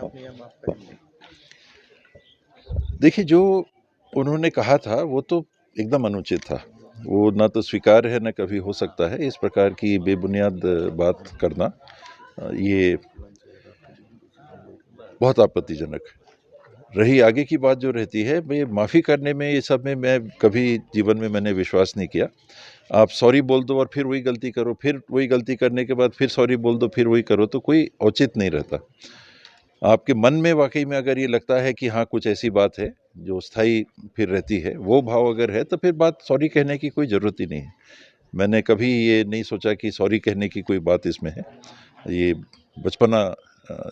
अपने यहाँ माफ करेंगे? देखिए, जो उन्होंने कहा था वो तो एकदम अनुचित था। वो ना तो स्वीकार्य है, ना कभी हो सकता है इस प्रकार की बेबुनियाद बात करना। ये बहुत आपत्तिजनक है। रही आगे की बात जो रहती है, मैं माफ़ी करने में, ये सब में मैं कभी जीवन में मैंने विश्वास नहीं किया। आप सॉरी बोल दो और फिर वही गलती करो, फिर वही गलती करने के बाद फिर सॉरी बोल दो, फिर वही करो, तो कोई औचित्य नहीं रहता। आपके मन में वाकई में अगर ये लगता है कि हाँ कुछ ऐसी बात है जो स्थायी फिर रहती है, वो भाव अगर है, तो फिर बात सॉरी कहने की कोई ज़रूरत ही नहीं है। मैंने कभी ये नहीं सोचा कि सॉरी कहने की कोई बात इसमें है। ये बचपना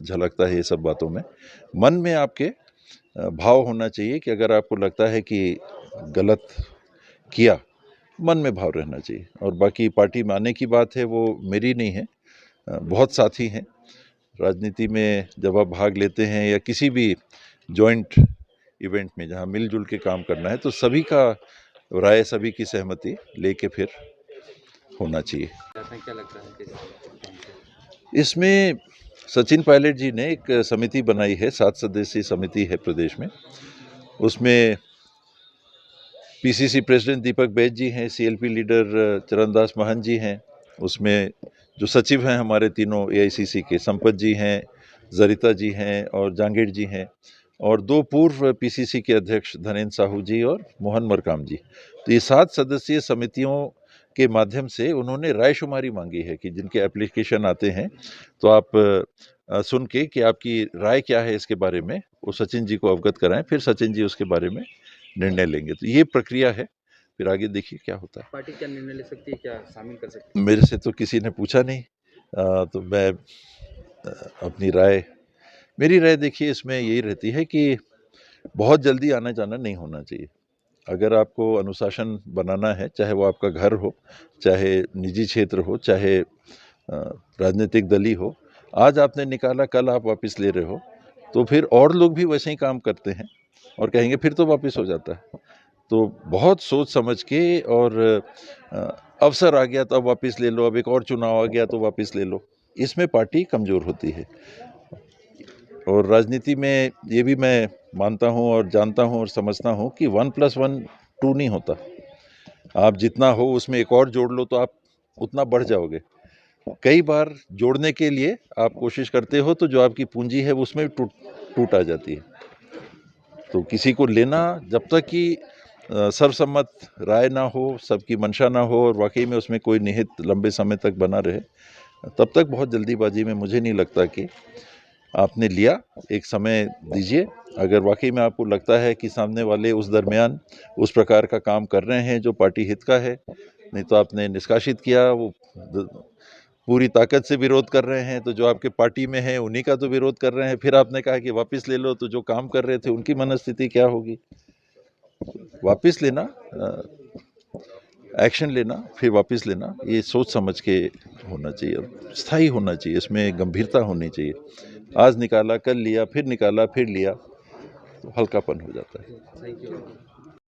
झलकता है ये सब बातों में। मन में आपके भाव होना चाहिए कि अगर आपको लगता है कि गलत किया, मन में भाव रहना चाहिए। और बाकी पार्टी में आने की बात है, वो मेरी नहीं है। बहुत साथी हैं राजनीति में, जब आप भाग लेते हैं या किसी भी जॉइंट इवेंट में जहां मिलजुल के काम करना है, तो सभी का राय, सभी की सहमति लेके फिर होना चाहिए। क्या लगता है इसमें सचिन पायलट जी ने एक समिति बनाई है, 7 सदस्यीय समिति है प्रदेश में। उसमें पीसीसी प्रेसिडेंट दीपक बैज जी हैं, सीएलपी लीडर चरणदास महंत जी हैं। उसमें जो सचिव हैं हमारे तीनों एआईसीसी के, संपत जी हैं, जरिता जी हैं और जांगीड़ जी हैं, और 2 पूर्व पीसीसी के अध्यक्ष धनेन्द्र साहू जी और मोहन मरकाम जी। तो ये 7 सदस्यीय समितियों के माध्यम से उन्होंने रायशुमारी मांगी है कि जिनके एप्लीकेशन आते हैं, तो आप सुन के कि आपकी राय क्या है इसके बारे में, वो सचिन जी को अवगत कराएं, फिर सचिन जी उसके बारे में निर्णय लेंगे। तो ये प्रक्रिया है, फिर आगे देखिए क्या होता है। पार्टी क्या निर्णय ले सकती है, क्या शामिल कर सकती है? मेरे से तो किसी ने पूछा नहीं, तो मैं अपनी राय, मेरी राय देखिए इसमें यही रहती है कि बहुत जल्दी आना जाना नहीं होना चाहिए। अगर आपको अनुशासन बनाना है, चाहे वो आपका घर हो, चाहे निजी क्षेत्र हो, चाहे राजनीतिक दल ही हो, आज आपने निकाला, कल आप वापस ले रहे हो, तो फिर और लोग भी वैसे ही काम करते हैं और कहेंगे फिर तो वापस हो जाता है। तो बहुत सोच समझ के, और अवसर आ गया तो अब वापस ले लो, अब एक और चुनाव आ गया तो वापस ले लो, इसमें पार्टी कमज़ोर होती है। और राजनीति में ये भी मैं मानता हूँ और जानता हूँ और समझता हूँ कि 1+1 2 नहीं होता। आप जितना हो उसमें एक और जोड़ लो तो आप उतना बढ़ जाओगे। कई बार जोड़ने के लिए आप कोशिश करते हो तो जो आपकी पूंजी है उसमें टूट आ जाती है। तो किसी को लेना, जब तक कि सर्वसम्मत राय ना हो, सबकी मंशा ना हो और वाकई में उसमें कोई निहित लंबे समय तक बना रहे, तब तक बहुत जल्दीबाजी में मुझे नहीं लगता कि आपने लिया। एक समय दीजिए। अगर वाकई में आपको लगता है कि सामने वाले उस दरमियान उस प्रकार का काम कर रहे हैं जो पार्टी हित का है, नहीं तो आपने निष्कासित किया, वो पूरी ताकत से विरोध कर रहे हैं, तो जो आपके पार्टी में है उन्हीं का तो विरोध कर रहे हैं, फिर आपने कहा कि वापस ले लो, तो जो काम कर रहे थे उनकी मनस्थिति क्या होगी। वापस लेना, एक्शन लेना, फिर वापस लेना, ये सोच समझ के होना चाहिए और स्थायी होना चाहिए, इसमें गंभीरता होनी चाहिए। आज निकाला, कल लिया, फिर निकाला, फिर लिया, तो हल्कापन हो जाता है। Thank you.